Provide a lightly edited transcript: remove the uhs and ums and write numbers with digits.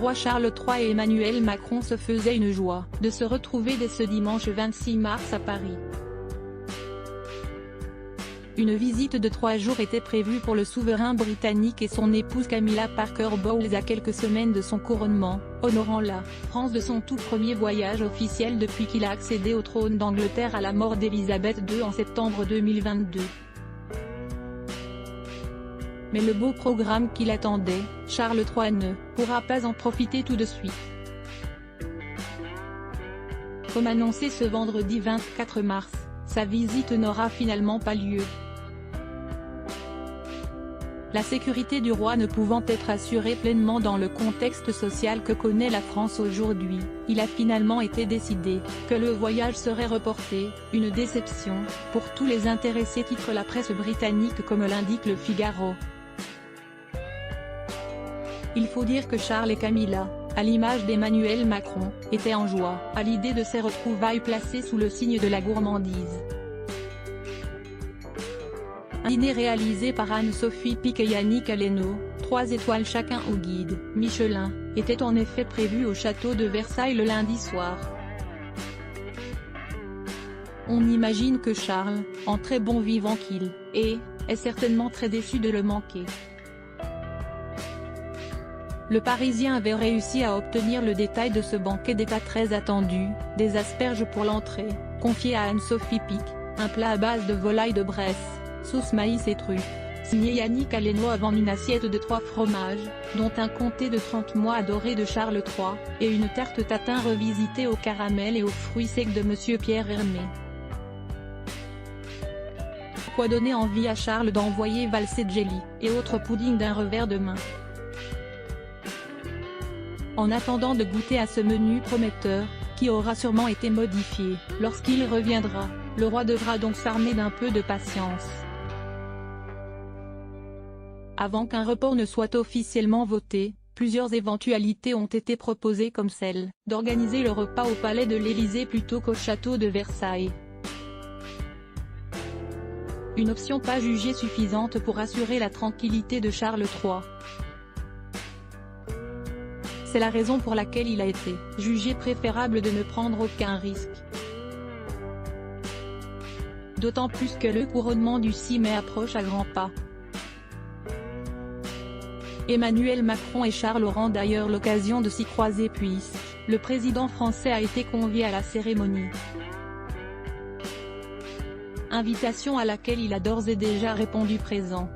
roi Charles III et Emmanuel Macron se faisaient une joie de se retrouver dès ce dimanche 26 mars à Paris. Une visite de 3 jours était prévue pour le souverain britannique et son épouse Camilla Parker Bowles à quelques semaines de son couronnement, honorant la France de son tout premier voyage officiel depuis qu'il a accédé au trône d'Angleterre à la mort d'Élisabeth II en septembre 2022. Mais le beau programme qui l'attendait, Charles III ne pourra pas en profiter tout de suite. Comme annoncé ce vendredi 24 mars, sa visite n'aura finalement pas lieu. La sécurité du roi ne pouvant être assurée pleinement dans le contexte social que connaît la France aujourd'hui, il a finalement été décidé que le voyage serait reporté, une déception pour tous les intéressés, titre la presse britannique comme l'indique Le Figaro. Il faut dire que Charles et Camilla, à l'image d'Emmanuel Macron, étaient en joie à l'idée de ces retrouvailles placées sous le signe de la gourmandise. Un dîner réalisé par Anne-Sophie Pic et Yannick Aleno, 3 étoiles chacun au guide Michelin, était en effet prévu au château de Versailles le lundi soir. On imagine que Charles, en très bon vivant qu'il est certainement très déçu de le manquer. Le Parisien avait réussi à obtenir le détail de ce banquet d'état très attendu, des asperges pour l'entrée, confiées à Anne-Sophie Pic, un plat à base de volaille de Bresse, sauce maïs et truffes, signé Yannick Aleno avant une assiette de 3 fromages, dont un comté de 30 mois adoré de Charles III, et une tarte tatin revisitée au caramel et aux fruits secs de Monsieur Pierre Hermé. Quoi donner envie à Charles d'envoyer valser jelly et autres puddings d'un revers de main. En attendant de goûter à ce menu prometteur, qui aura sûrement été modifié lorsqu'il reviendra, le roi devra donc s'armer d'un peu de patience. Avant qu'un report ne soit officiellement voté, plusieurs éventualités ont été proposées comme celle d'organiser le repas au palais de l'Élysée plutôt qu'au château de Versailles. Une option pas jugée suffisante pour assurer la tranquillité de Charles III. C'est la raison pour laquelle il a été jugé préférable de ne prendre aucun risque. D'autant plus que le couronnement du 6 mai approche à grands pas. Emmanuel Macron et Charles auront d'ailleurs l'occasion de s'y croiser puisque le président français a été convié à la cérémonie. Invitation à laquelle il a d'ores et déjà répondu présent.